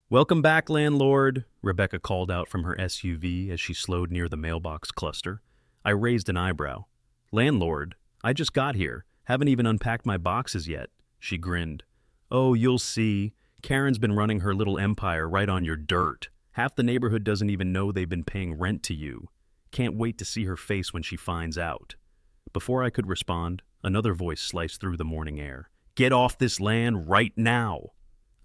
Welcome back, landlord, Rebecca called out from her SUV as she slowed near the mailbox cluster. I raised an eyebrow. Landlord, I just got here. Haven't even unpacked my boxes yet. She grinned. Oh, you'll see. Karen's been running her little empire right on your dirt. Half the neighborhood doesn't even know they've been paying rent to you. Can't wait to see her face when she finds out. Before I could respond, another voice sliced through the morning air. Get off this land right now!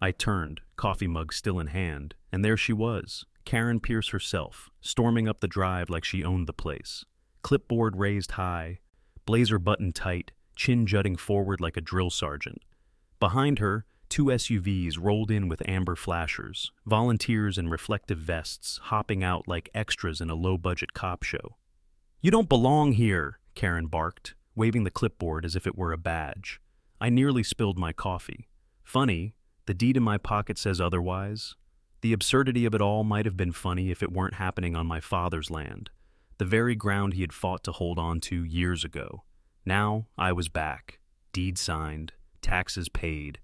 I turned, coffee mug still in hand, and there she was, Karen Pierce herself, storming up the drive like she owned the place. Clipboard raised high, blazer buttoned tight, chin jutting forward like a drill sergeant. Behind her, two SUVs rolled in with amber flashers, volunteers in reflective vests hopping out like extras in a low-budget cop show. You don't belong here, Karen barked, waving the clipboard as if it were a badge. I nearly spilled my coffee. Funny, the deed in my pocket says otherwise. The absurdity of it all might have been funny if it weren't happening on my father's land, the very ground he had fought to hold on to years ago. Now I was back, deed signed, taxes paid,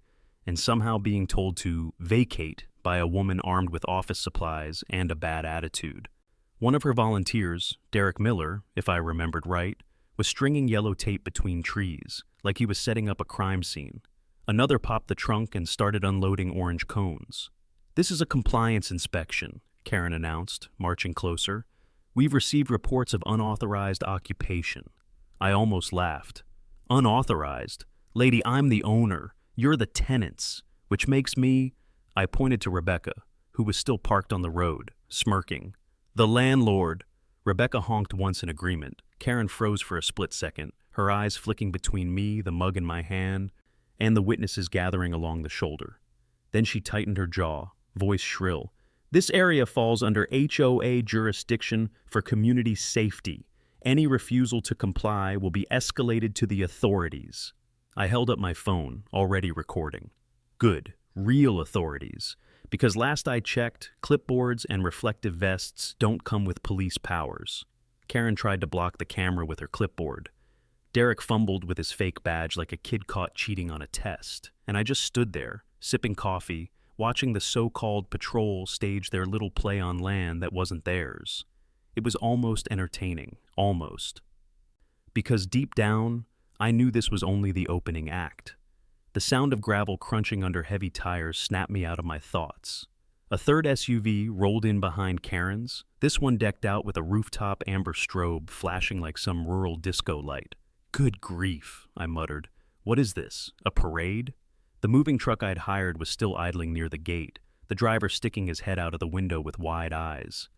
and somehow being told to vacate by a woman armed with office supplies and a bad attitude. One of her volunteers, Derek Miller, if I remembered right, was stringing yellow tape between trees, like he was setting up a crime scene. Another popped the trunk and started unloading orange cones. This is a compliance inspection, Karen announced, marching closer. We've received reports of unauthorized occupation. I almost laughed. Unauthorized? Lady, I'm the owner. You're the tenants, which makes me... I pointed to Rebecca, who was still parked on the road, smirking. The landlord. Rebecca honked once in agreement. Karen froze for a split second, her eyes flicking between me, the mug in my hand, and the witnesses gathering along the shoulder. Then she tightened her jaw, voice shrill. This area falls under HOA jurisdiction for community safety. Any refusal to comply will be escalated to the authorities. I held up my phone, already recording. Good, real authorities. Because last I checked, clipboards and reflective vests don't come with police powers. Karen tried to block the camera with her clipboard. Derek fumbled with his fake badge like a kid caught cheating on a test, and I just stood there, sipping coffee, watching the so-called patrol stage their little play on land that wasn't theirs. It was almost entertaining, almost. Because deep down, I knew this was only the opening act. The sound of gravel crunching under heavy tires snapped me out of my thoughts. A third SUV rolled in behind Karen's, this one decked out with a rooftop amber strobe flashing like some rural disco light. Good grief, I muttered. What is this, a parade? The moving truck I'd hired was still idling near the gate, the driver sticking his head out of the window with wide eyes.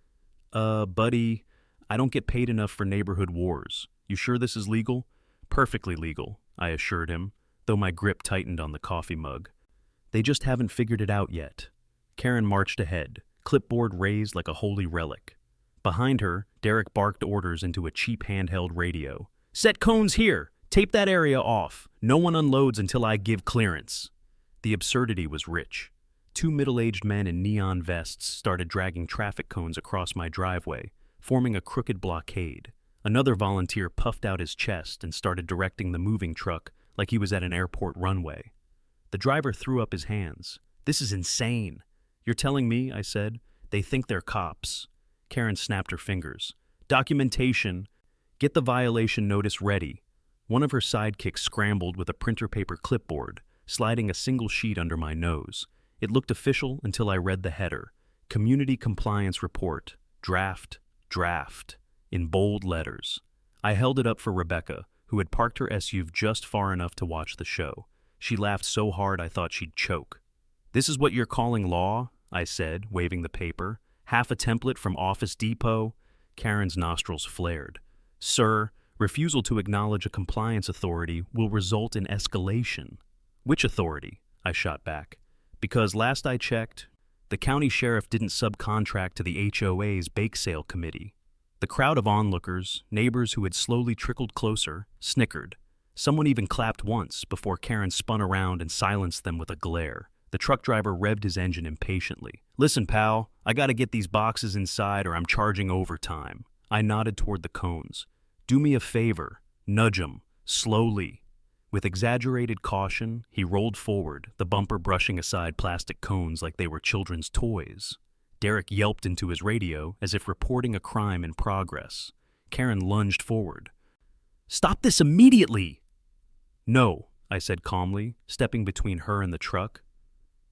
Buddy, I don't get paid enough for neighborhood wars. You sure this is legal? Perfectly legal, I assured him, though my grip tightened on the coffee mug. They just haven't figured it out yet. Karen marched ahead, clipboard raised like a holy relic. Behind her, Derek barked orders into a cheap handheld radio. Set cones here! Tape that area off! No one unloads until I give clearance. The absurdity was rich. Two middle-aged men in neon vests started dragging traffic cones across my driveway, forming a crooked blockade. Another volunteer puffed out his chest and started directing the moving truck like he was at an airport runway. The driver threw up his hands. This is insane. You're telling me, I said, they think they're cops. Karen snapped her fingers. Documentation. Get the violation notice ready. One of her sidekicks scrambled with a printer paper clipboard, sliding a single sheet under my nose. It looked official until I read the header. Community Compliance Report. Draft. In bold letters. I held it up for Rebecca, who had parked her SUV just far enough to watch the show. She laughed so hard I thought she'd choke. This is what you're calling law? I said, waving the paper. Half a template from Office Depot? Karen's nostrils flared. Sir, refusal to acknowledge a compliance authority will result in escalation. Which authority? I shot back. Because last I checked, the county sheriff didn't subcontract to the HOA's bake sale committee. The crowd of onlookers, neighbors who had slowly trickled closer, snickered. Someone even clapped once before Karen spun around and silenced them with a glare. The truck driver revved his engine impatiently. Listen, pal, I gotta get these boxes inside or I'm charging overtime. I nodded toward the cones. Do me a favor. Nudge 'em. Slowly. With exaggerated caution, he rolled forward, the bumper brushing aside plastic cones like they were children's toys. Derek yelped into his radio as if reporting a crime in progress. Karen lunged forward. "Stop this immediately!" "No," I said calmly, stepping between her and the truck.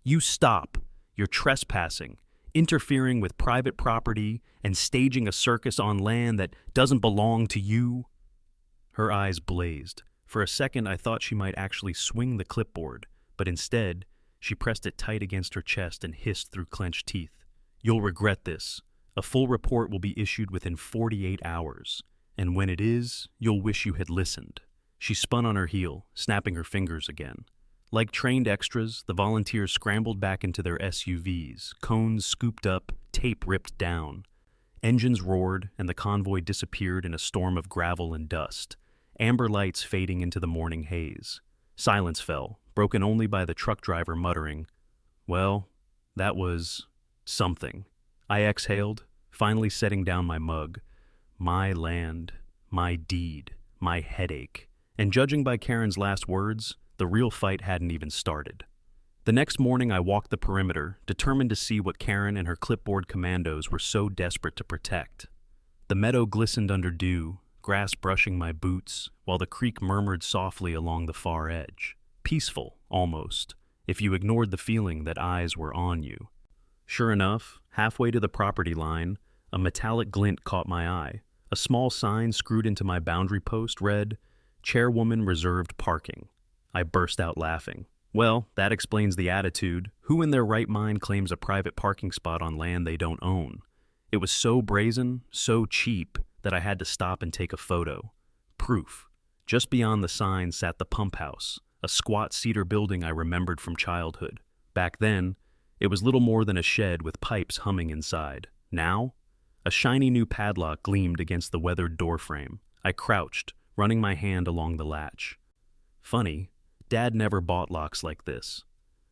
"You stop. You're trespassing, interfering with private property, and staging a circus on land that doesn't belong to you." Her eyes blazed. For a second, I thought she might actually swing the clipboard, but instead, she pressed it tight against her chest and hissed through clenched teeth. "You'll regret this. A full report will be issued within 48 hours, and when it is, you'll wish you had listened." She spun on her heel, snapping her fingers again. Like trained extras, the volunteers scrambled back into their SUVs, cones scooped up, tape ripped down. Engines roared, and the convoy disappeared in a storm of gravel and dust, amber lights fading into the morning haze. Silence fell, broken only by the truck driver muttering, "Well, that was something." I exhaled, finally setting down my mug. My land, my deed, my headache. And judging by Karen's last words, the real fight hadn't even started. The next morning I walked the perimeter, determined to see what Karen and her clipboard commandos were so desperate to protect. The meadow glistened under dew, grass brushing my boots, while the creek murmured softly along the far edge. Peaceful, almost, if you ignored the feeling that eyes were on you. Sure enough, halfway to the property line, a metallic glint caught my eye. A small sign screwed into my boundary post read, "Chairwoman reserved parking." I burst out laughing. Well, that explains the attitude. Who in their right mind claims a private parking spot on land they don't own? It was so brazen, so cheap, that I had to stop and take a photo. Proof. Just beyond the sign sat the pump house, a squat cedar building I remembered from childhood. Back then, it was little more than a shed with pipes humming inside. Now, a shiny new padlock gleamed against the weathered doorframe. I crouched, running my hand along the latch. Funny, Dad never bought locks like this.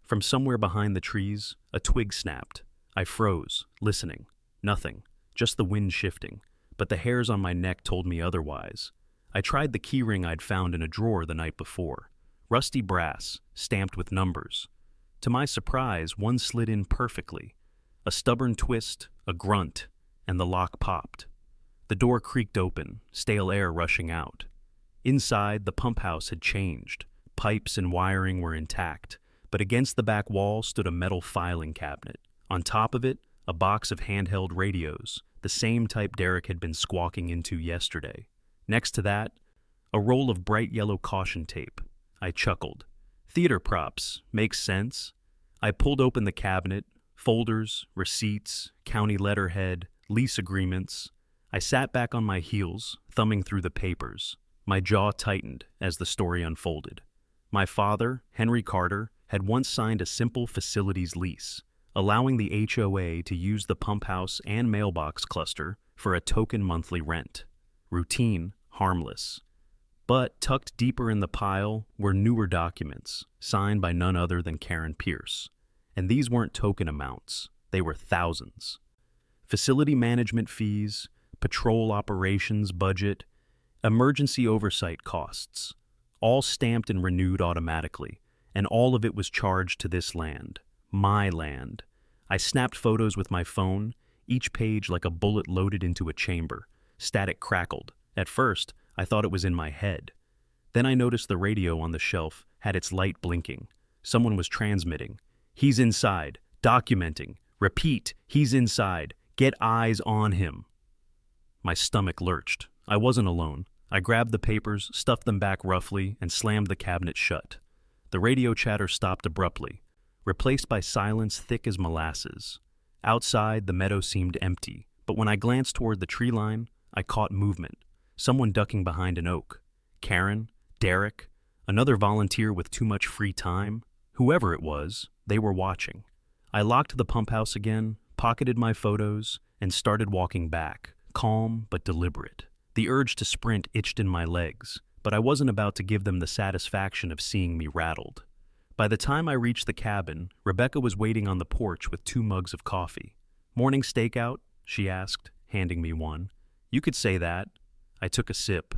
From somewhere behind the trees, a twig snapped. I froze, listening. Nothing, just the wind shifting. But the hairs on my neck told me otherwise. I tried the keyring I'd found in a drawer the night before. Rusty brass, stamped with numbers. To my surprise, one slid in perfectly. A stubborn twist, a grunt, and the lock popped. The door creaked open, stale air rushing out. Inside, the pump house had changed. Pipes and wiring were intact, but against the back wall stood a metal filing cabinet. On top of it, a box of handheld radios, the same type Derek had been squawking into yesterday. Next to that, a roll of bright yellow caution tape. I chuckled. Theater props, makes sense. I pulled open the cabinet, folders, receipts, county letterhead, lease agreements. I sat back on my heels, thumbing through the papers. My jaw tightened as the story unfolded. My father, Henry Carter, had once signed a simple facilities lease, allowing the HOA to use the pump house and mailbox cluster for a token monthly rent. Routine, harmless. But tucked deeper in the pile were newer documents, signed by none other than Karen Pierce. And these weren't token amounts, they were thousands. Facility management fees, patrol operations budget, emergency oversight costs, all stamped and renewed automatically, and all of it was charged to this land, my land. I snapped photos with my phone, each page like a bullet loaded into a chamber. Static crackled. At first, I thought it was in my head. Then I noticed the radio on the shelf had its light blinking. Someone was transmitting. "He's inside, documenting. Repeat, he's inside. Get eyes on him." My stomach lurched. I wasn't alone. I grabbed the papers, stuffed them back roughly, and slammed the cabinet shut. The radio chatter stopped abruptly, replaced by silence thick as molasses. Outside, the meadow seemed empty, but when I glanced toward the tree line, I caught movement. Someone ducking behind an oak. Karen, Derek, another volunteer with too much free time. Whoever it was, they were watching. I locked the pump house again, pocketed my photos, and started walking back, calm but deliberate. The urge to sprint itched in my legs, but I wasn't about to give them the satisfaction of seeing me rattled. By the time I reached the cabin, Rebecca was waiting on the porch with 2 mugs of coffee. "Morning stakeout?" she asked, handing me one. "You could say that." I took a sip,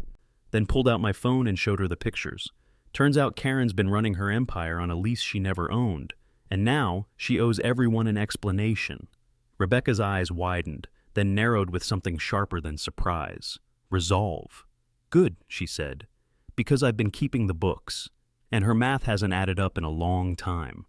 then pulled out my phone and showed her the pictures. Turns out Karen's been running her empire on a lease she never owned, and now she owes everyone an explanation. Rebecca's eyes widened, then narrowed with something sharper than surprise. Resolve. Good, she said, because I've been keeping the books, and her math hasn't added up in a long time.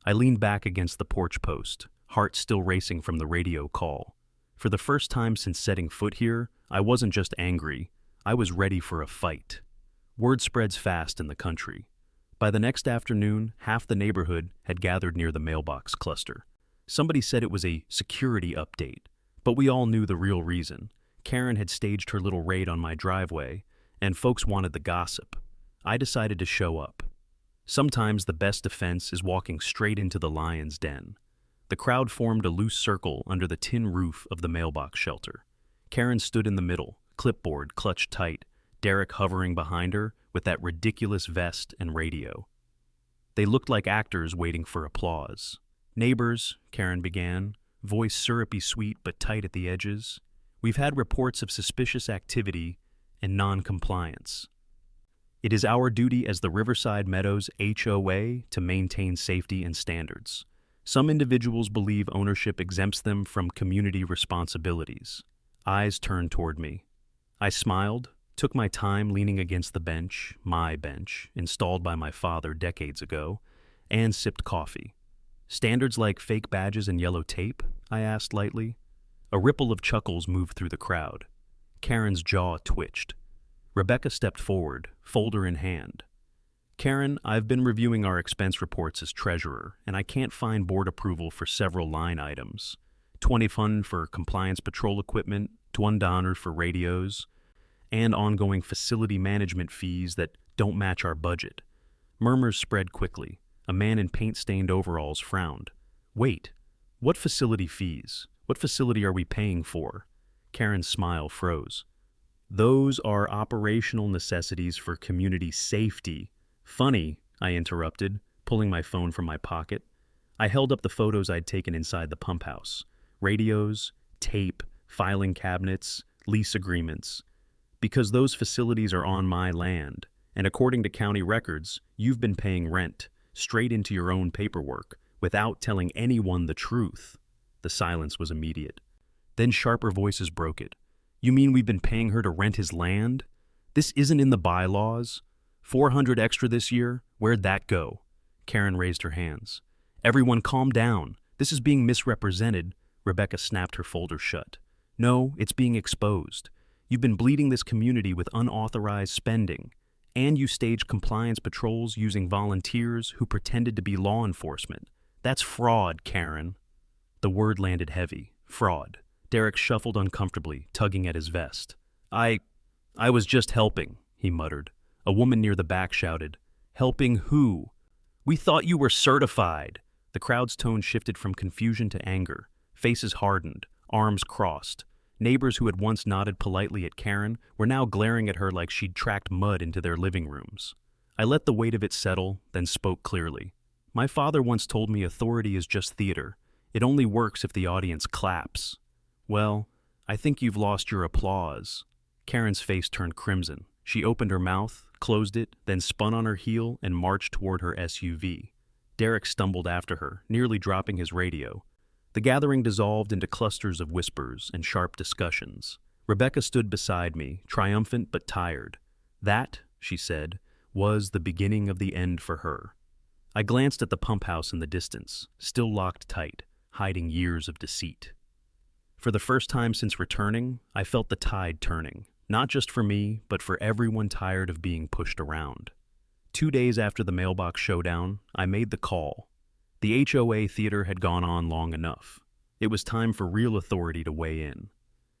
I leaned back against the porch post, heart still racing from the radio call. For the first time since setting foot here, I wasn't just angry, I was ready for a fight. Word spreads fast in the country. By the next afternoon, half the neighborhood had gathered near the mailbox cluster. Somebody said it was a security update, but we all knew the real reason. Karen had staged her little raid on my driveway, and folks wanted the gossip. I decided to show up. Sometimes the best defense is walking straight into the lion's den. The crowd formed a loose circle under the tin roof of the mailbox shelter. Karen stood in the middle, clipboard clutched tight, Derek hovering behind her with that ridiculous vest and radio. They looked like actors waiting for applause. Neighbors, Karen began, voice syrupy sweet but tight at the edges. We've had reports of suspicious activity and non-compliance. It is our duty as the Riverside Meadows HOA to maintain safety and standards. Some individuals believe ownership exempts them from community responsibilities. Eyes turned toward me. I smiled, took my time leaning against the bench, my bench, installed by my father decades ago, and sipped coffee. Standards like fake badges and yellow tape? I asked lightly. A ripple of chuckles moved through the crowd. Karen's jaw twitched. Rebecca stepped forward, folder in hand. Karen, I've been reviewing our expense reports as treasurer, and I can't find board approval for several line items. $20 for compliance patrol equipment, $1 for radios, and ongoing facility management fees that don't match our budget. Murmurs spread quickly. A man in paint-stained overalls frowned. Wait, what facility fees? What facility are we paying for? Karen's smile froze. Those are operational necessities for community safety. Funny, I interrupted, pulling my phone from my pocket. I held up the photos I'd taken inside the pump house. Radios, tape, filing cabinets, lease agreements. Because those facilities are on my land, and according to county records, you've been paying rent, straight into your own paperwork, without telling anyone the truth. The silence was immediate. Then sharper voices broke it. You mean we've been paying her to rent his land? This isn't in the bylaws. $400 extra this year? Where'd that go? Karen raised her hands. Everyone calm down. This is being misrepresented. Rebecca snapped her folder shut. No, it's being exposed. You've been bleeding this community with unauthorized spending, and you staged compliance patrols using volunteers who pretended to be law enforcement. That's fraud, Karen. The word landed heavy. Fraud. Derek shuffled uncomfortably, tugging at his vest. I was just helping, he muttered. A woman near the back shouted, Helping who? We thought you were certified. The crowd's tone shifted from confusion to anger. Faces hardened, arms crossed. Neighbors who had once nodded politely at Karen were now glaring at her like she'd tracked mud into their living rooms. I let the weight of it settle, then spoke clearly. My father once told me authority is just theater. It only works if the audience claps. Well, I think you've lost your applause. Karen's face turned crimson. She opened her mouth, closed it, then spun on her heel and marched toward her SUV. Derek stumbled after her, nearly dropping his radio. The gathering dissolved into clusters of whispers and sharp discussions. Rebecca stood beside me, triumphant but tired. That, she said, was the beginning of the end for her. I glanced at the pump house in the distance, still locked tight, hiding years of deceit. For the first time since returning, I felt the tide turning, not just for me, but for everyone tired of being pushed around. 2 days after the mailbox showdown, I made the call. The HOA theater had gone on long enough. It was time for real authority to weigh in.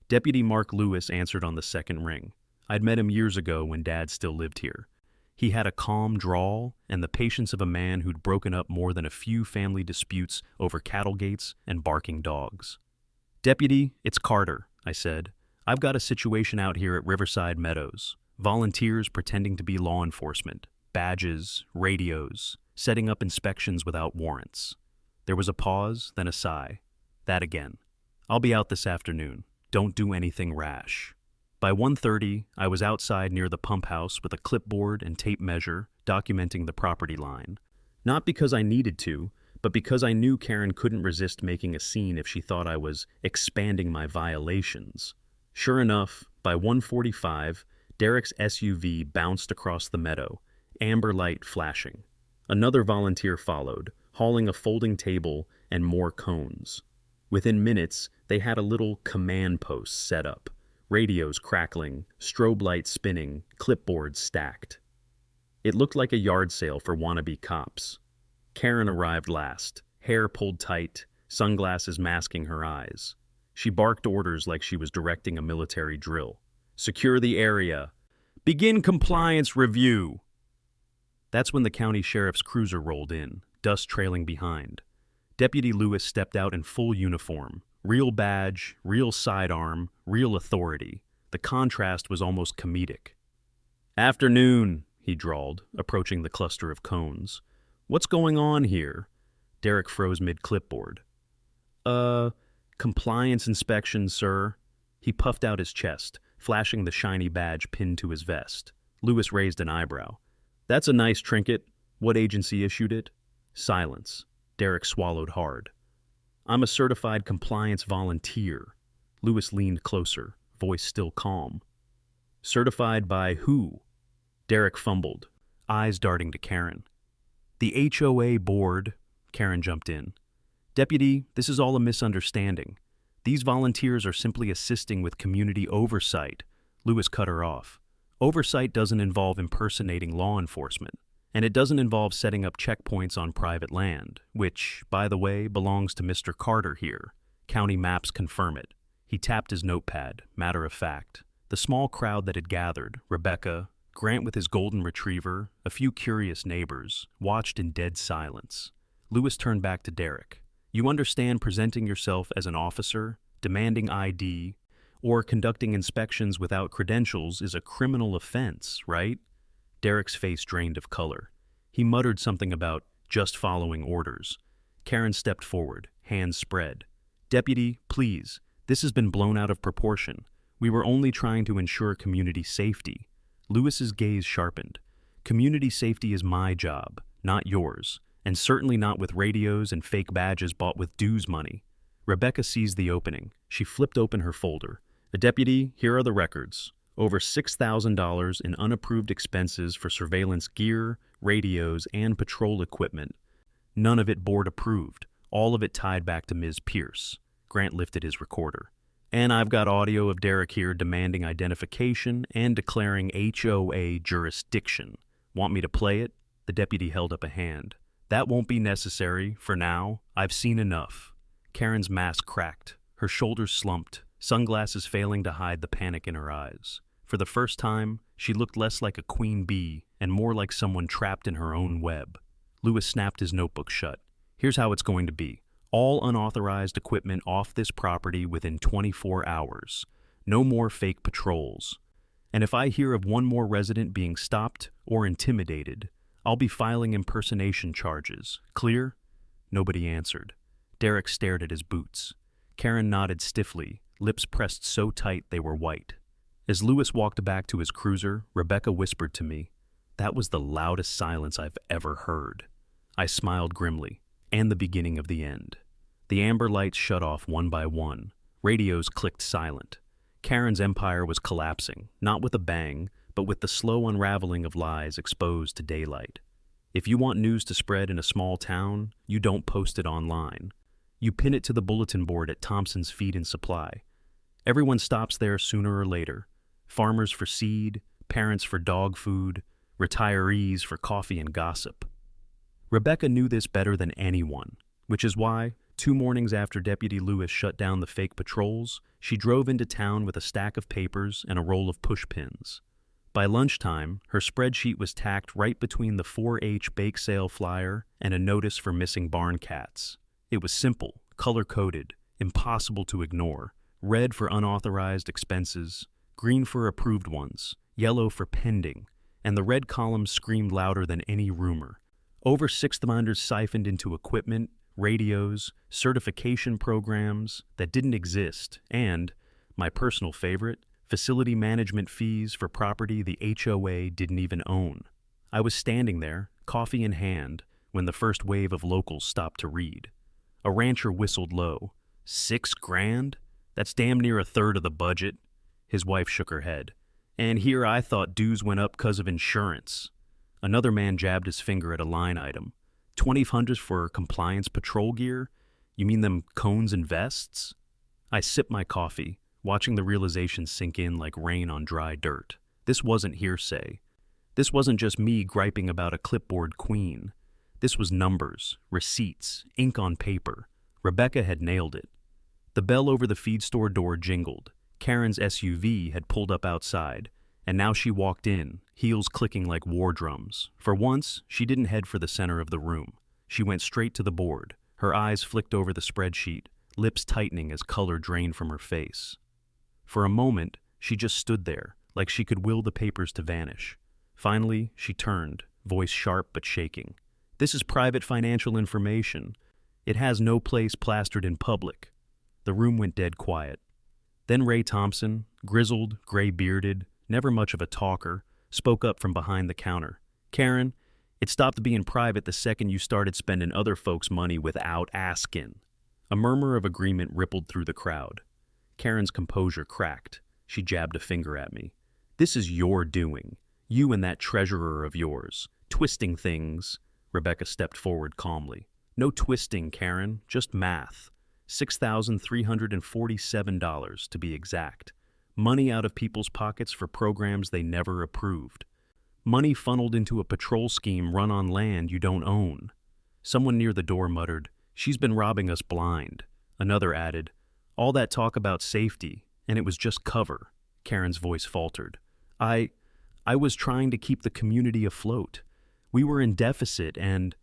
Deputy Mark Lewis answered on the second ring. I'd met him years ago when Dad still lived here. He had a calm drawl and the patience of a man who'd broken up more than a few family disputes over cattle gates and barking dogs. Deputy, it's Carter, I said. I've got a situation out here at Riverside Meadows. Volunteers pretending to be law enforcement. Badges, radios, setting up inspections without warrants. There was a pause, then a sigh. That again. I'll be out this afternoon. Don't do anything rash. By 1:30, I was outside near the pump house with a clipboard and tape measure, documenting the property line. Not because I needed to, but because I knew Karen couldn't resist making a scene if she thought I was expanding my violations. Sure enough, by 1:45, Derek's SUV bounced across the meadow, amber light flashing. Another volunteer followed, hauling a folding table and more cones. Within minutes, they had a little command post set up, radios crackling, strobe lights spinning, clipboards stacked. It looked like a yard sale for wannabe cops. Karen arrived last, hair pulled tight, sunglasses masking her eyes. She barked orders like she was directing a military drill. Secure the area. Begin compliance review. That's when the county sheriff's cruiser rolled in, dust trailing behind. Deputy Lewis stepped out in full uniform. Real badge, real sidearm, real authority. The contrast was almost comedic. "Afternoon," he drawled, approaching the cluster of cones. "What's going on here?" Derek froze mid-clipboard. Compliance inspection, sir." He puffed out his chest, flashing the shiny badge pinned to his vest. Lewis raised an eyebrow. "That's a nice trinket. What agency issued it?" Silence. Derek swallowed hard. "I'm a certified compliance volunteer." Lewis leaned closer, voice still calm. "Certified by who?" Derek fumbled, eyes darting to Karen. "The HOA board," Karen jumped in. "Deputy, this is all a misunderstanding. These volunteers are simply assisting with community oversight." Lewis cut her off. "Oversight doesn't involve impersonating law enforcement. And it doesn't involve setting up checkpoints on private land, which, by the way, belongs to Mr. Carter here. County maps confirm it." He tapped his notepad, matter of fact. The small crowd that had gathered, Rebecca, Grant with his golden retriever, a few curious neighbors, watched in dead silence. Lewis turned back to Derek. "You understand presenting yourself as an officer, demanding ID, or conducting inspections without credentials is a criminal offense, right?" Derek's face drained of color. He muttered something about just following orders. Karen stepped forward, hands spread. "Deputy, please, this has been blown out of proportion. We were only trying to ensure community safety." Lewis's gaze sharpened. "Community safety is my job, not yours, and certainly not with radios and fake badges bought with dues money." Rebecca seized the opening. She flipped open her folder. "Deputy, here are the records. Over $6,000 in unapproved expenses for surveillance gear, radios, and patrol equipment. None of it board approved, all of it tied back to Ms. Pierce." Grant lifted his recorder. "And I've got audio of Derek here demanding identification and declaring HOA jurisdiction. Want me to play it?" The deputy held up a hand. "That won't be necessary, for now. I've seen enough." Karen's mask cracked, her shoulders slumped, sunglasses failing to hide the panic in her eyes. For the first time, she looked less like a queen bee and more like someone trapped in her own web. Lewis snapped his notebook shut. "Here's how it's going to be. All unauthorized equipment off this property within 24 hours. No more fake patrols. And if I hear of one more resident being stopped or intimidated, I'll be filing impersonation charges. Clear?" Nobody answered. Derek stared at his boots. Karen nodded stiffly, lips pressed so tight they were white. As Lewis walked back to his cruiser, Rebecca whispered to me, "That was the loudest silence I've ever heard." I smiled grimly, and the beginning of the end. The amber lights shut off one by one. Radios clicked silent. Karen's empire was collapsing, not with a bang, but with the slow unraveling of lies exposed to daylight. If you want news to spread in a small town, you don't post it online. You pin it to the bulletin board at Thompson's Feed and Supply. Everyone stops there sooner or later. Farmers for seed, parents for dog food, retirees for coffee and gossip. Rebecca knew this better than anyone, which is why, 2 mornings after Deputy Lewis shut down the fake patrols, she drove into town with a stack of papers and a roll of pushpins. By lunchtime, her spreadsheet was tacked right between the 4-H bake sale flyer and a notice for missing barn cats. It was simple, color-coded, impossible to ignore. Red for unauthorized expenses, green for approved ones, yellow for pending, and the red columns screamed louder than any rumor. Over $600 siphoned into equipment, radios, certification programs that didn't exist, and, my personal favorite, facility management fees for property the HOA didn't even own. I was standing there, coffee in hand, when the first wave of locals stopped to read. A rancher whistled low. $6,000? That's damn near a third of the budget. His wife shook her head. And here I thought dues went up 'cause of insurance. Another man jabbed his finger at a line item. 2,500 for compliance patrol gear? You mean them cones and vests? I sipped my coffee, watching the realization sink in like rain on dry dirt. This wasn't hearsay. This wasn't just me griping about a clipboard queen. This was numbers, receipts, ink on paper. Rebecca had nailed it. The bell over the feed store door jingled. Karen's SUV had pulled up outside, and now she walked in, heels clicking like war drums. For once, she didn't head for the center of the room. She went straight to the board. Her eyes flicked over the spreadsheet, lips tightening as color drained from her face. For a moment, she just stood there, like she could will the papers to vanish. Finally, she turned, voice sharp but shaking. This is private financial information. It has no place plastered in public. The room went dead quiet. Then Ray Thompson, grizzled, gray-bearded, never much of a talker, spoke up from behind the counter. Karen, it stopped being private the second you started spending other folks' money without asking. A murmur of agreement rippled through the crowd. Karen's composure cracked. She jabbed a finger at me. This is your doing. You and that treasurer of yours. Twisting things. Rebecca stepped forward calmly. No twisting, Karen, just math. $6,347 to be exact. Money out of people's pockets for programs they never approved. Money funneled into a patrol scheme run on land you don't own. Someone near the door muttered, "She's been robbing us blind." Another added, "All that talk about safety, and it was just cover." Karen's voice faltered. I was trying to keep the community afloat. We were in deficit and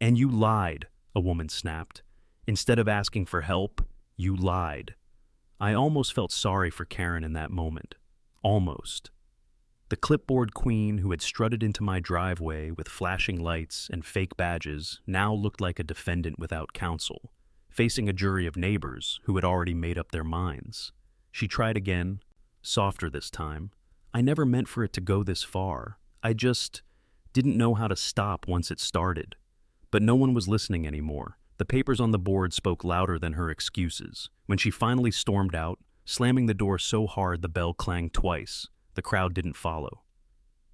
you lied," a woman snapped. "Instead of asking for help, you lied." I almost felt sorry for Karen in that moment. Almost. The clipboard queen who had strutted into my driveway with flashing lights and fake badges now looked like a defendant without counsel, facing a jury of neighbors who had already made up their minds. She tried again, softer this time. I never meant for it to go this far. I just didn't know how to stop once it started. But no one was listening anymore. The papers on the board spoke louder than her excuses. When she finally stormed out, slamming the door so hard the bell clanged twice, the crowd didn't follow.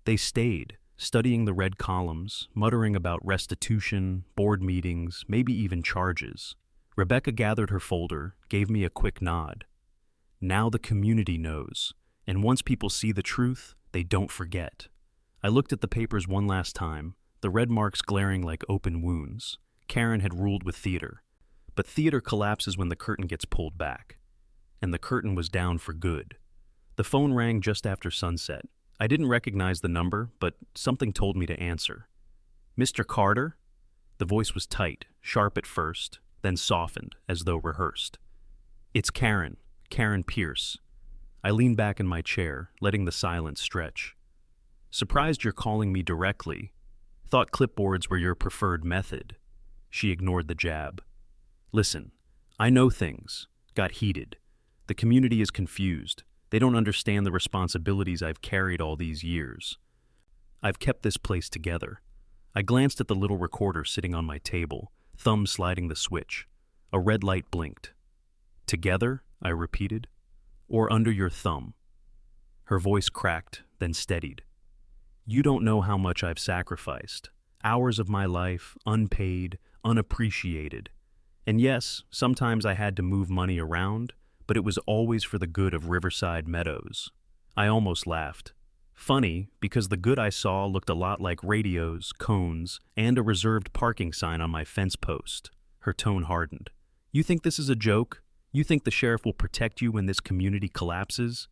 They stayed, studying the red columns, muttering about restitution, board meetings, maybe even charges. Rebecca gathered her folder, gave me a quick nod. Now the community knows, and once people see the truth, they don't forget. I looked at the papers one last time, the red marks glaring like open wounds. Karen had ruled with theater, but theater collapses when the curtain gets pulled back. And the curtain was down for good. The phone rang just after sunset. I didn't recognize the number, but something told me to answer. "Mr. Carter?" The voice was tight, sharp at first, then softened, as though rehearsed. "It's Karen Pierce." I leaned back in my chair, letting the silence stretch. "Surprised you're calling me directly. Thought clipboards were your preferred method." She ignored the jab. "Listen, I know things. Got heated. The community is confused. They don't understand the responsibilities I've carried all these years. I've kept this place together." I glanced at the little recorder sitting on my table, thumb sliding the switch. A red light blinked. "Together?" I repeated. "Or under your thumb?" Her voice cracked, then steadied. "You don't know how much I've sacrificed. Hours of my life, unpaid, unappreciated. And yes, sometimes I had to move money around, but it was always for the good of Riverside Meadows." I almost laughed. Funny, because the good I saw looked a lot like radios, cones, and a reserved parking sign on my fence post. Her tone hardened. "You think this is a joke? You think the sheriff will protect you when this community collapses?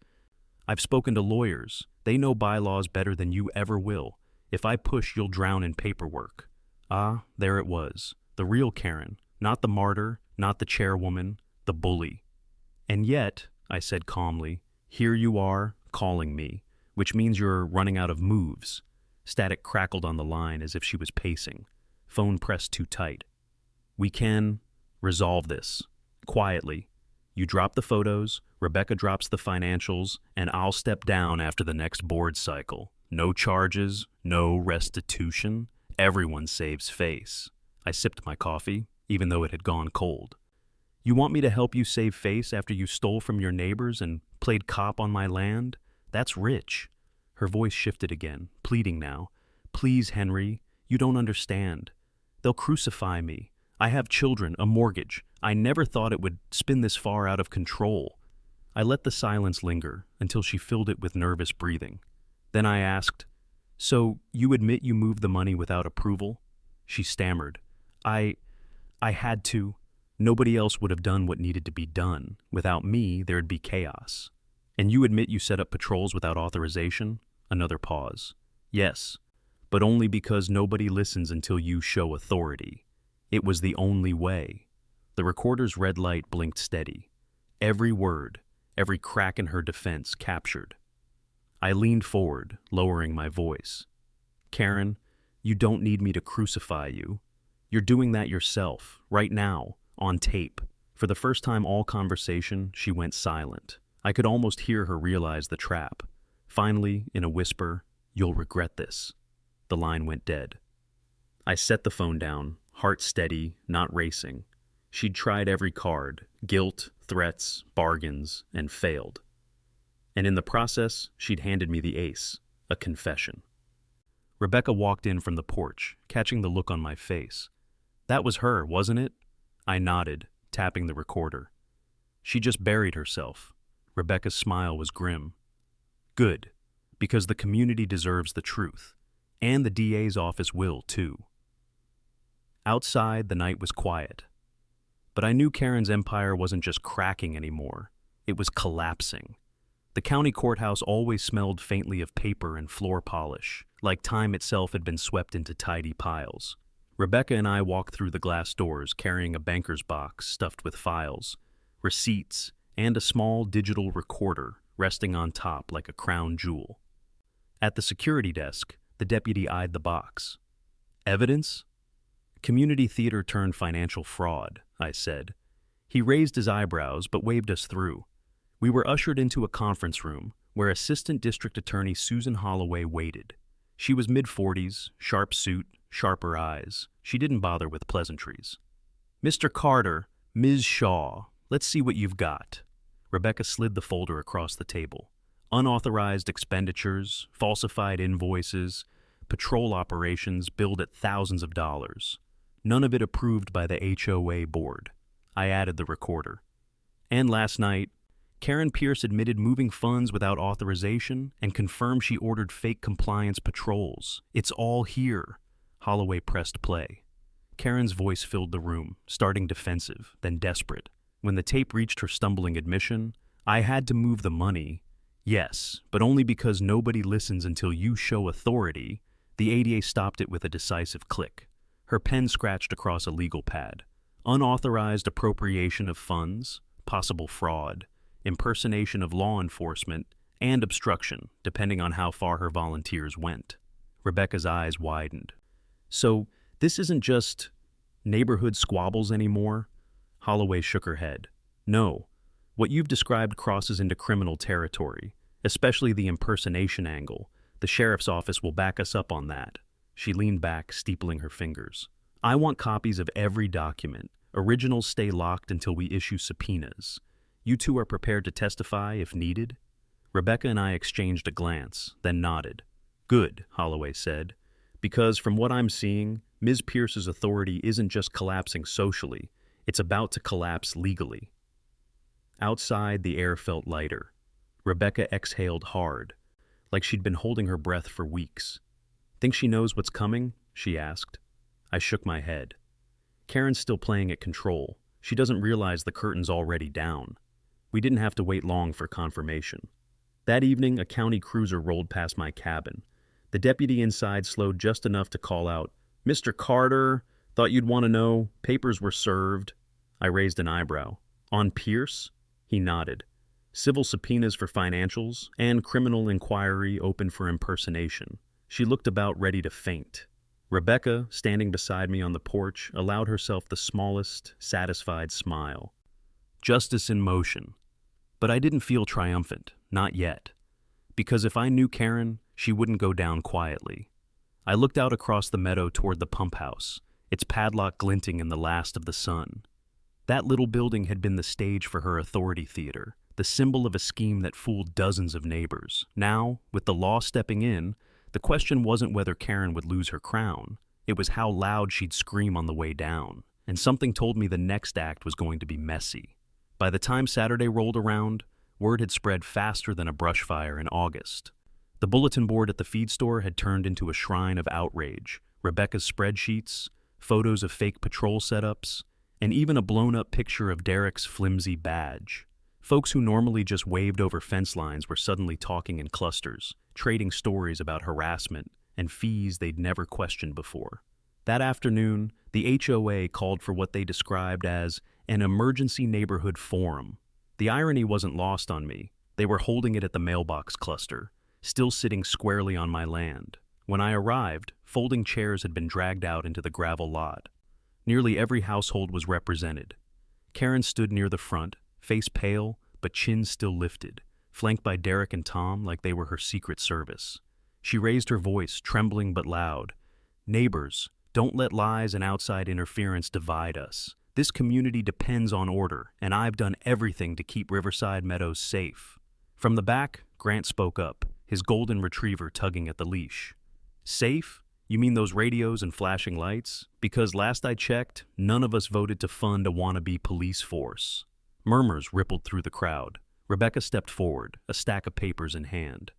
I've spoken to lawyers. They know bylaws better than you ever will. If I push, you'll drown in paperwork." Ah, there it was. The real Karen. Not the martyr, not the chairwoman, the bully. "And yet," I said calmly, "here you are, calling me, which means you're running out of moves." Static crackled on the line as if she was pacing. Phone pressed too tight. "We can resolve this. Quietly. You drop the photos, Rebecca drops the financials, and I'll step down after the next board cycle." No charges, no restitution. Everyone saves face. I sipped my coffee, even though it had gone cold. You want me to help you save face after you stole from your neighbors and played cop on my land? That's rich. Her voice shifted again, pleading now. Please, Henry, you don't understand. They'll crucify me. I have children, a mortgage. I never thought it would spin this far out of control. I let the silence linger until she filled it with nervous breathing. Then I asked, "So you admit you moved the money without approval?" She stammered. I had to. Nobody else would have done what needed to be done. Without me, there'd be chaos. And you admit you set up patrols without authorization? Another pause. Yes, but only because nobody listens until you show authority. It was the only way. The recorder's red light blinked steady. Every word, every crack in her defense captured. I leaned forward, lowering my voice. Karen, you don't need me to crucify you. You're doing that yourself, right now, on tape. For the first time all conversation, she went silent. I could almost hear her realize the trap. Finally, in a whisper, "You'll regret this." The line went dead. I set the phone down, heart steady, not racing. She'd tried every card, guilt, threats, bargains, and failed. And in the process, she'd handed me the ace, a confession. Rebecca walked in from the porch, catching the look on my face. That was her, wasn't it? I nodded, tapping the recorder. She just buried herself. Rebecca's smile was grim. Good, because the community deserves the truth, and the DA's office will, too. Outside, the night was quiet. But I knew Karen's empire wasn't just cracking anymore. It was collapsing. The county courthouse always smelled faintly of paper and floor polish, like time itself had been swept into tidy piles. Rebecca and I walked through the glass doors carrying a banker's box stuffed with files, receipts, and a small digital recorder resting on top like a crown jewel. At the security desk, the deputy eyed the box. Evidence? Community theater turned financial fraud, I said. He raised his eyebrows but waved us through. We were ushered into a conference room where Assistant District Attorney Susan Holloway waited. She was mid-40s, sharp suit, sharper eyes. She didn't bother with pleasantries. Mr. Carter, Ms. Shaw, let's see what you've got. Rebecca slid the folder across the table. Unauthorized expenditures, falsified invoices, patrol operations billed at thousands of dollars. None of it approved by the HOA board. I added the recorder. And last night, Karen Pierce admitted moving funds without authorization and confirmed she ordered fake compliance patrols. It's all here. Holloway pressed play. Karen's voice filled the room, starting defensive, then desperate. When the tape reached her stumbling admission, I had to move the money. Yes, but only because nobody listens until you show authority. The ADA stopped it with a decisive click. Her pen scratched across a legal pad. Unauthorized appropriation of funds, possible fraud, impersonation of law enforcement, and obstruction, depending on how far her volunteers went. Rebecca's eyes widened. So, this isn't just neighborhood squabbles anymore? Holloway shook her head. No, what you've described crosses into criminal territory, especially the impersonation angle. The sheriff's office will back us up on that. She leaned back, steepling her fingers. I want copies of every document. Originals stay locked until we issue subpoenas. You two are prepared to testify if needed? Rebecca and I exchanged a glance, then nodded. Good, Holloway said, because from what I'm seeing, Ms. Pierce's authority isn't just collapsing socially, it's about to collapse legally. Outside, the air felt lighter. Rebecca exhaled hard, like she'd been holding her breath for weeks. Think she knows what's coming? She asked. I shook my head. Karen's still playing at control. She doesn't realize the curtain's already down. We didn't have to wait long for confirmation. That evening, a county cruiser rolled past my cabin. The deputy inside slowed just enough to call out, "Mr. Carter, thought you'd want to know. Papers were served." I raised an eyebrow. On Pierce? He nodded. Civil subpoenas for financials and criminal inquiry open for impersonation. She looked about ready to faint. Rebecca, standing beside me on the porch, allowed herself the smallest, satisfied smile. Justice in motion. But I didn't feel triumphant, not yet. Because if I knew Karen, She wouldn't go down quietly. I looked out across the meadow toward the pump house, its padlock glinting in the last of the sun. That little building had been the stage for her authority theater, the symbol of a scheme that fooled dozens of neighbors. Now, with the law stepping in, the question wasn't whether Karen would lose her crown. It was how loud she'd scream on the way down. And something told me the next act was going to be messy. By the time Saturday rolled around, word had spread faster than a brush fire in August. The bulletin board at the feed store had turned into a shrine of outrage. Rebecca's spreadsheets, photos of fake patrol setups, and even a blown-up picture of Derek's flimsy badge. Folks who normally just waved over fence lines were suddenly talking in clusters, trading stories about harassment and fees they'd never questioned before. That afternoon, the HOA called for what they described as an emergency neighborhood forum. The irony wasn't lost on me. They were holding it at the mailbox cluster, still sitting squarely on my land. When I arrived, folding chairs had been dragged out into the gravel lot. Nearly every household was represented. Karen stood near the front, face pale, but chin still lifted, flanked by Derek and Tom like they were her secret service. She raised her voice, trembling but loud. "Neighbors, don't let lies and outside interference divide us. This community depends on order, and I've done everything to keep Riverside Meadows safe." From the back, Grant spoke up, his golden retriever tugging at the leash. "Safe? You mean those radios and flashing lights? Because last I checked, none of us voted to fund a wannabe police force." Murmurs rippled through the crowd. Rebecca stepped forward, a stack of papers in hand.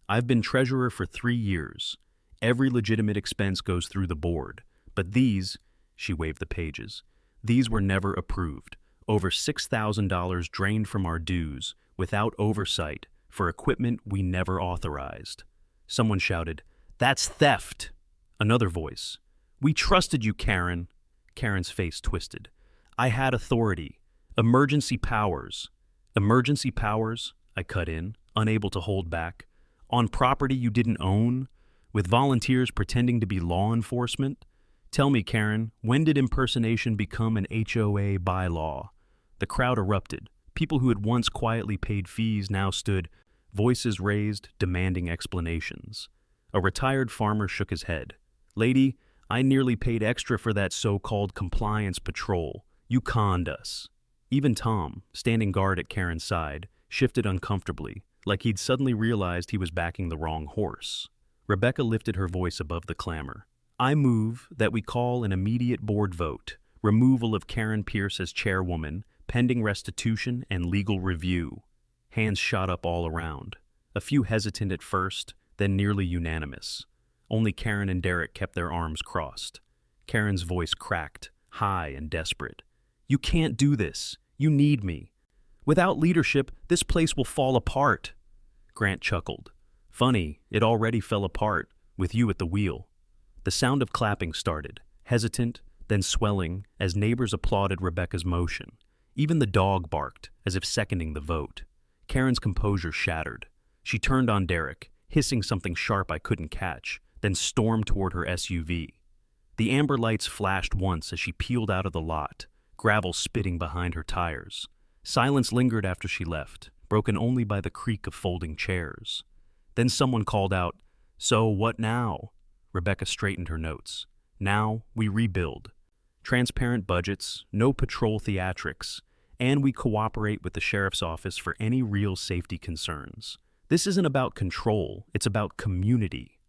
"I've been treasurer for 3 years. Every legitimate expense goes through the board. But these," she waved the pages, "these were never approved. Over $6,000 drained from our dues, without oversight, for equipment we never authorized." Someone shouted, "That's theft!" Another voice, "We trusted you, Karen." Karen's face twisted. "I had authority. Emergency powers." "Emergency powers?" I cut in, unable to hold back. "On property you didn't own? With volunteers pretending to be law enforcement? Tell me, Karen, when did impersonation become an HOA bylaw?" The crowd erupted. People who had once quietly paid fees now stood, voices raised, demanding explanations. A retired farmer shook his head. "Lady, I nearly paid extra for that so-called compliance patrol. You conned us." Even Tom, standing guard at Karen's side, shifted uncomfortably, like he'd suddenly realized he was backing the wrong horse. Rebecca lifted her voice above the clamor. "I move that we call an immediate board vote, removal of Karen Pierce as chairwoman, pending restitution and legal review." Hands shot up all around. A few hesitant at first, then nearly unanimous. Only Karen and Derek kept their arms crossed. Karen's voice cracked, high and desperate. "You can't do this. You need me. Without leadership, this place will fall apart." Grant chuckled. "Funny, it already fell apart, with you at the wheel." The sound of clapping started, hesitant, then swelling, as neighbors applauded Rebecca's motion. Even the dog barked, as if seconding the vote. Karen's composure shattered. She turned on Derek, hissing something sharp I couldn't catch, then stormed toward her SUV. The amber lights flashed once as she peeled out of the lot, gravel spitting behind her tires. Silence lingered after she left, broken only by the creak of folding chairs. Then someone called out, "So what now?" Rebecca straightened her notes. "Now we rebuild. Transparent budgets, no patrol theatrics, and we cooperate with the sheriff's office for any real safety concerns. This isn't about control, it's about community."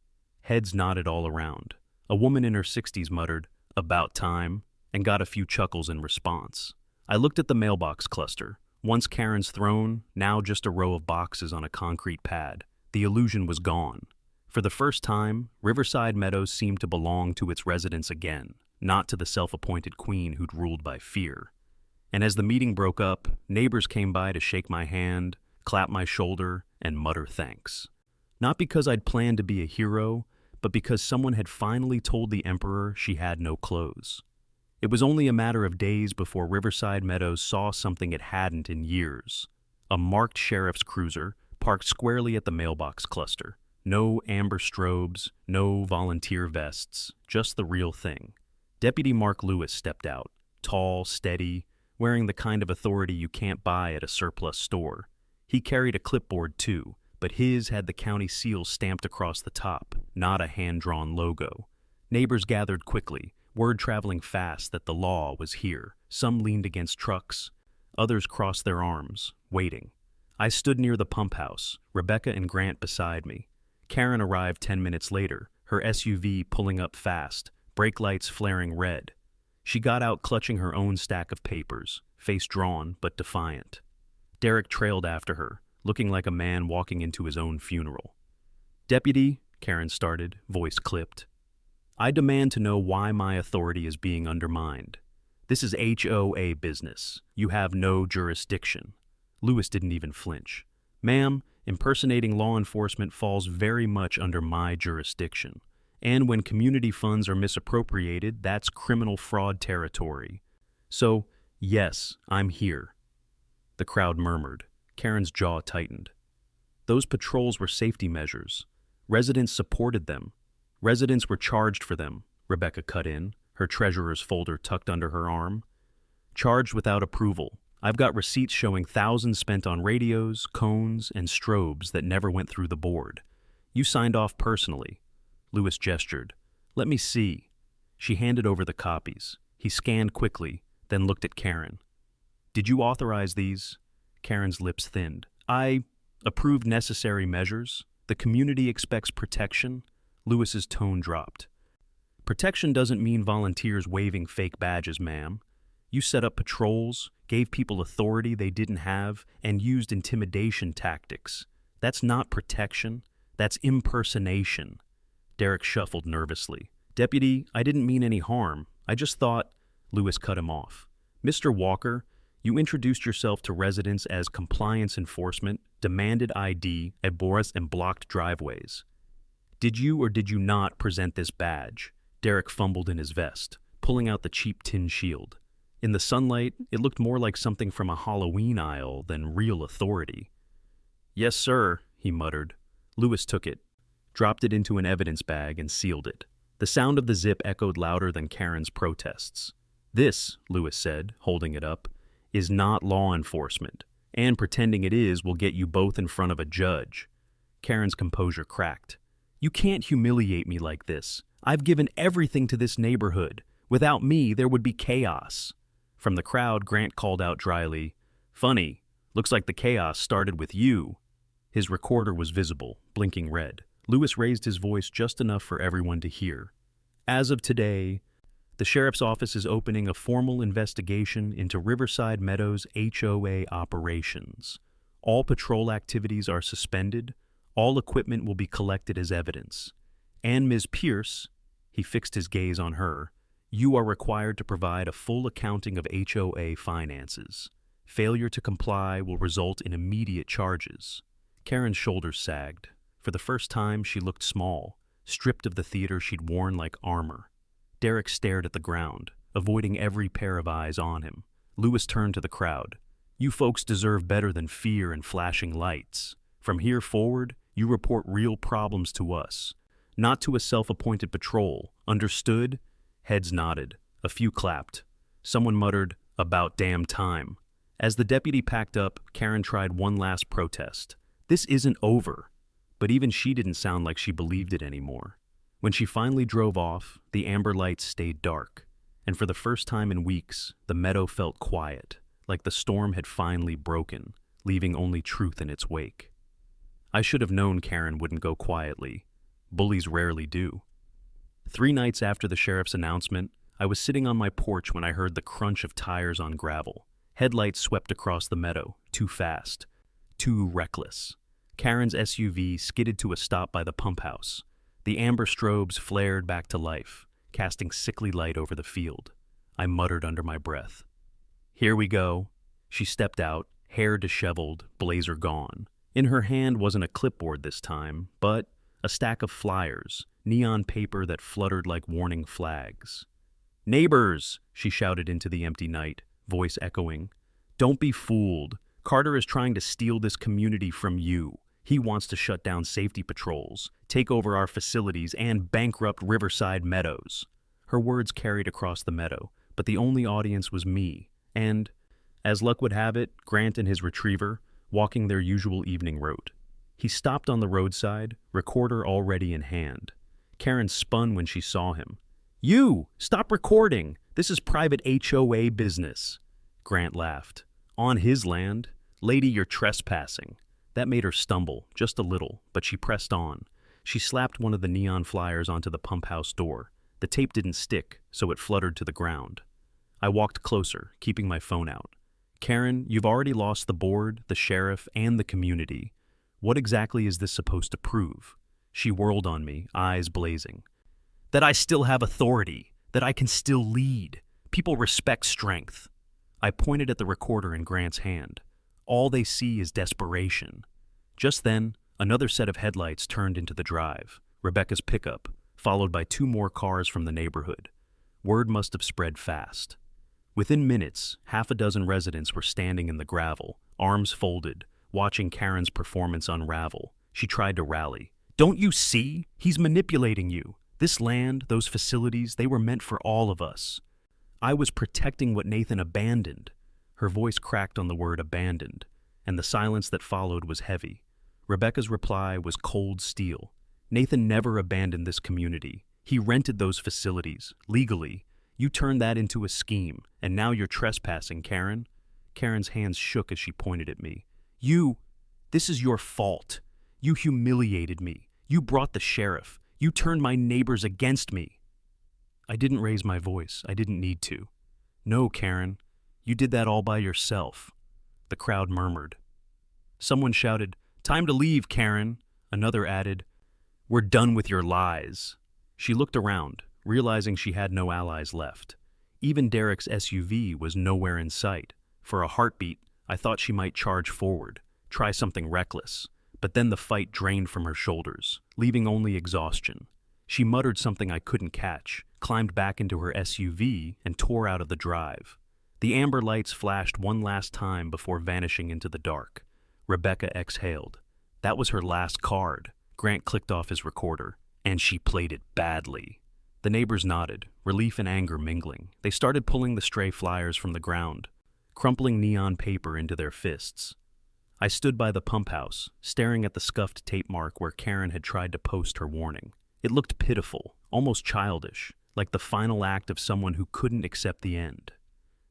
Heads nodded all around. A woman in her 60s muttered, "About time," and got a few chuckles in response. I looked at the mailbox cluster. Once Karen's throne, now just a row of boxes on a concrete pad. The illusion was gone. For the first time, Riverside Meadows seemed to belong to its residents again, not to the self-appointed queen who'd ruled by fear. And as the meeting broke up, neighbors came by to shake my hand, clap my shoulder, and mutter thanks. Not because I'd planned to be a hero, but because someone had finally told the emperor she had no clothes. It was only a matter of days before Riverside Meadows saw something it hadn't in years. A marked sheriff's cruiser parked squarely at the mailbox cluster. No amber strobes, no volunteer vests, just the real thing. Deputy Mark Lewis stepped out, tall, steady, wearing the kind of authority you can't buy at a surplus store. He carried a clipboard too, but his had the county seal stamped across the top, not a hand-drawn logo. Neighbors gathered quickly, word traveling fast that the law was here. Some leaned against trucks, others crossed their arms, waiting. I stood near the pump house, Rebecca and Grant beside me. Karen arrived 10 minutes later, her SUV pulling up fast, brake lights flaring red. She got out clutching her own stack of papers, face drawn but defiant. Derek trailed after her, looking like a man walking into his own funeral. "Deputy," Karen started, voice clipped, "I demand to know why my authority is being undermined. This is HOA business. You have no jurisdiction." Lewis didn't even flinch. "Ma'am, impersonating law enforcement falls very much under my jurisdiction. And when community funds are misappropriated, that's criminal fraud territory. So, yes, I'm here." The crowd murmured. Karen's jaw tightened. Those patrols were safety measures. Residents supported them. Residents were charged for them, Rebecca cut in, her treasurer's folder tucked under her arm. "Charged without approval. I've got receipts showing thousands spent on radios, cones, and strobes that never went through the board. You signed off personally." Lewis gestured. "Let me see." She handed over the copies. He scanned quickly, then looked at Karen. "Did you authorize these?" Karen's lips thinned. "I approved necessary measures. The community expects protection." Lewis's tone dropped. "Protection doesn't mean volunteers waving fake badges, ma'am. You set up patrols, gave people authority they didn't have, and used intimidation tactics. That's not protection. That's impersonation." Derek shuffled nervously. "Deputy, I didn't mean any harm. I just thought—" Lewis cut him off. "Mr. Walker, you introduced yourself to residents as compliance enforcement, demanded ID at Boris and blocked driveways. Did you or did you not present this badge?" Derek fumbled in his vest, pulling out the cheap tin shield. In the sunlight, it looked more like something from a Halloween aisle than real authority. "Yes, sir," he muttered. Lewis took it, dropped it into an evidence bag, and sealed it. The sound of the zip echoed louder than Karen's protests. "This," Lewis said, holding it up, "is not law enforcement, and pretending it is will get you both in front of a judge." Karen's composure cracked. "You can't humiliate me like this. I've given everything to this neighborhood. Without me, there would be chaos." From the crowd, Grant called out dryly, "Funny, looks like the chaos started with you." His recorder was visible, blinking red. Lewis raised his voice just enough for everyone to hear. "As of today, the sheriff's office is opening a formal investigation into Riverside Meadows HOA operations. All patrol activities are suspended. All equipment will be collected as evidence. And Ms. Pierce," he fixed his gaze on her, "you are required to provide a full accounting of HOA finances. Failure to comply will result in immediate charges." Karen's shoulders sagged. For the first time, she looked small, stripped of the theater she'd worn like armor. Derek stared at the ground, avoiding every pair of eyes on him. Lewis turned to the crowd. "You folks deserve better than fear and flashing lights. From here forward, you report real problems to us, not to a self-appointed patrol. Understood?" Heads nodded. A few clapped. Someone muttered, "About damn time." As the deputy packed up, Karen tried one last protest. "This isn't over." But even she didn't sound like she believed it anymore. When she finally drove off, the amber lights stayed dark, and for the first time in weeks, the meadow felt quiet, like the storm had finally broken, leaving only truth in its wake. I should have known Karen wouldn't go quietly. Bullies rarely do. 3 nights after the sheriff's announcement, I was sitting on my porch when I heard the crunch of tires on gravel. Headlights swept across the meadow, too fast, too reckless. Karen's SUV skidded to a stop by the pump house. The amber strobes flared back to life, casting sickly light over the field. I muttered under my breath. "Here we go." She stepped out, hair disheveled, blazer gone. In her hand wasn't a clipboard this time, but a stack of flyers, neon paper that fluttered like warning flags. "Neighbors!" she shouted into the empty night, voice echoing. "Don't be fooled. Carter is trying to steal this community from you. He wants to shut down safety patrols, take over our facilities, and bankrupt Riverside Meadows." Her words carried across the meadow, but the only audience was me, and, as luck would have it, Grant and his retriever, walking their usual evening route. He stopped on the roadside, recorder already in hand. Karen spun when she saw him. "You! Stop recording! This is private HOA business." Grant laughed. "On his land? Lady, you're trespassing." That made her stumble, just a little, but she pressed on. She slapped one of the neon flyers onto the pump house door. The tape didn't stick, so it fluttered to the ground. I walked closer, keeping my phone out. "Karen, you've already lost the board, the sheriff, and the community. What exactly is this supposed to prove?" She whirled on me, eyes blazing. "That I still have authority, that I can still lead. People respect strength." I pointed at the recorder in Grant's hand. All they see is desperation. Just then, another set of headlights turned into the drive, Rebecca's pickup, followed by 2 more cars from the neighborhood. Word must have spread fast. Within minutes, half a dozen residents were standing in the gravel, arms folded, watching Karen's performance unravel. She tried to rally. "Don't you see? He's manipulating you. This land, those facilities, they were meant for all of us. I was protecting what Nathan abandoned." Her voice cracked on the word abandoned, and the silence that followed was heavy. Rebecca's reply was cold steel. "Nathan never abandoned this community. He rented those facilities, legally. You turned that into a scheme, and now you're trespassing, Karen." Karen's hands shook as she pointed at me. This is your fault. You humiliated me. You brought the sheriff. You turned my neighbors against me." I didn't raise my voice. I didn't need to. "No, Karen. You did that all by yourself." The crowd murmured. Someone shouted, "Time to leave, Karen." Another added, "We're done with your lies." She looked around, realizing she had no allies left. Even Derek's SUV was nowhere in sight. For a heartbeat, I thought she might charge forward, try something reckless. But then the fight drained from her shoulders, leaving only exhaustion. She muttered something I couldn't catch, climbed back into her SUV, and tore out of the drive. The amber lights flashed one last time before vanishing into the dark. Rebecca exhaled. That was her last card. Grant clicked off his recorder, and she played it badly. The neighbors nodded, relief and anger mingling. They started pulling the stray flyers from the ground, crumpling neon paper into their fists. I stood by the pump house, staring at the scuffed tape mark where Karen had tried to post her warning. It looked pitiful, almost childish, like the final act of someone who couldn't accept the end.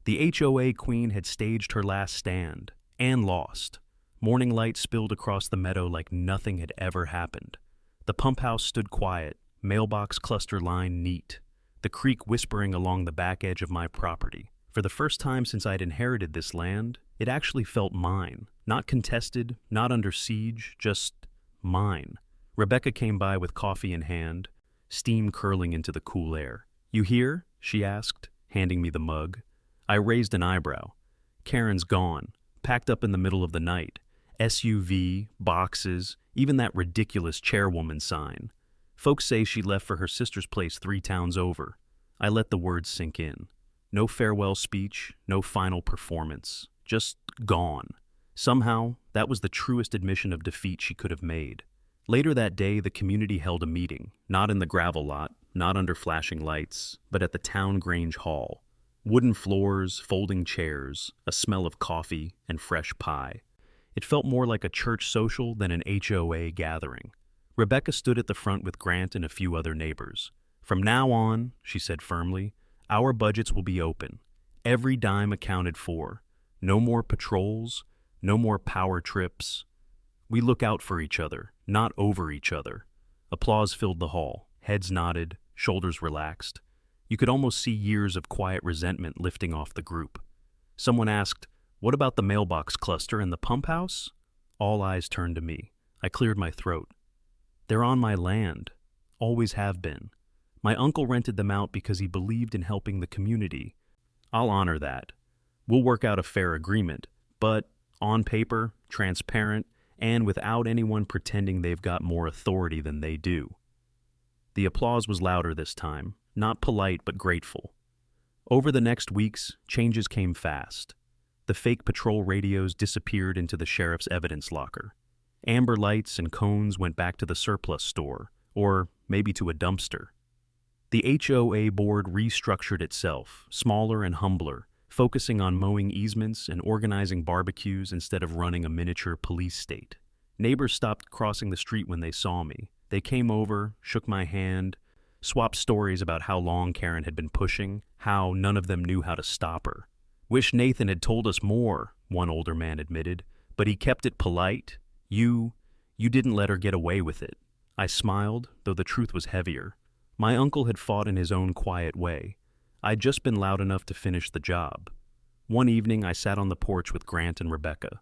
The HOA queen had staged her last stand, and lost. Morning light spilled across the meadow like nothing had ever happened. The pump house stood quiet, mailbox cluster line neat, the creek whispering along the back edge of my property. For the first time since I'd inherited this land, it actually felt mine. Not contested, not under siege, just mine. Rebecca came by with coffee in hand, steam curling into the cool air. "You here?" she asked, handing me the mug. I raised an eyebrow. "Karen's gone, packed up in the middle of the night. SUV, boxes, even that ridiculous chairwoman sign. Folks say she left for her sister's place 3 towns over." I let the words sink in. No farewell speech, no final performance. Just gone. Somehow, that was the truest admission of defeat she could have made. Later that day, the community held a meeting, not in the gravel lot, not under flashing lights, but at the town Grange Hall. Wooden floors, folding chairs, a smell of coffee and fresh pie. It felt more like a church social than an HOA gathering. Rebecca stood at the front with Grant and a few other neighbors. "From now on," she said firmly, "our budgets will be open. Every dime accounted for. No more patrols, no more power trips. We look out for each other, not over each other." Applause filled the hall. Heads nodded, shoulders relaxed. You could almost see years of quiet resentment lifting off the group. Someone asked, "What about the mailbox cluster and the pump house?" All eyes turned to me. I cleared my throat. "They're on my land. Always have been. My uncle rented them out because he believed in helping the community. I'll honor that. We'll work out a fair agreement, but on paper, transparent, and without anyone pretending they've got more authority than they do." The applause was louder this time, not polite but grateful. Over the next weeks, changes came fast. The fake patrol radios disappeared into the sheriff's evidence locker. Amber lights and cones went back to the surplus store, or maybe to a dumpster. The HOA board restructured itself, smaller and humbler, focusing on mowing easements and organizing barbecues instead of running a miniature police state. Neighbors stopped crossing the street when they saw me. They came over, shook my hand, swapped stories about how long Karen had been pushing, how none of them knew how to stop her. "Wish Nathan had told us more," one older man admitted, "but he kept it polite. You didn't let her get away with it." I smiled, though the truth was heavier. My uncle had fought in his own quiet way. I'd just been loud enough to finish the job. One evening, I sat on the porch with Grant and Rebecca.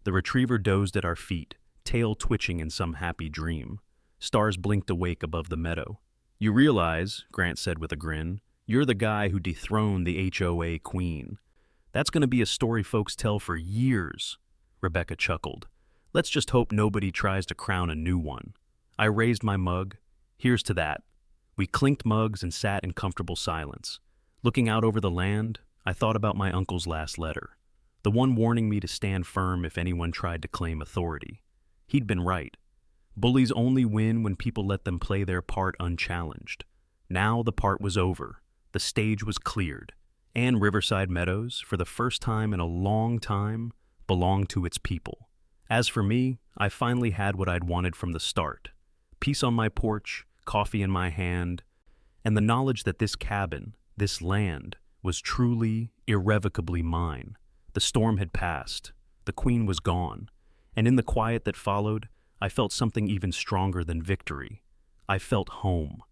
The retriever dozed at our feet, tail twitching in some happy dream. Stars blinked awake above the meadow. "You realize," Grant said with a grin, "you're the guy who dethroned the HOA queen. That's going to be a story folks tell for years." Rebecca chuckled. "Let's just hope nobody tries to crown a new one." I raised my mug. "Here's to that." We clinked mugs and sat in comfortable silence. Looking out over the land, I thought about my uncle's last letter, the one warning me to stand firm if anyone tried to claim authority. He'd been right. Bullies only win when people let them play their part unchallenged. Now the part was over. The stage was cleared. And Riverside Meadows, for the first time in a long time, belonged to its people. As for me, I finally had what I'd wanted from the start. Peace on my porch, coffee in my hand, and the knowledge that this cabin, this land, was truly, irrevocably mine. The storm had passed. The queen was gone. And in the quiet that followed, I felt something even stronger than victory. I felt home.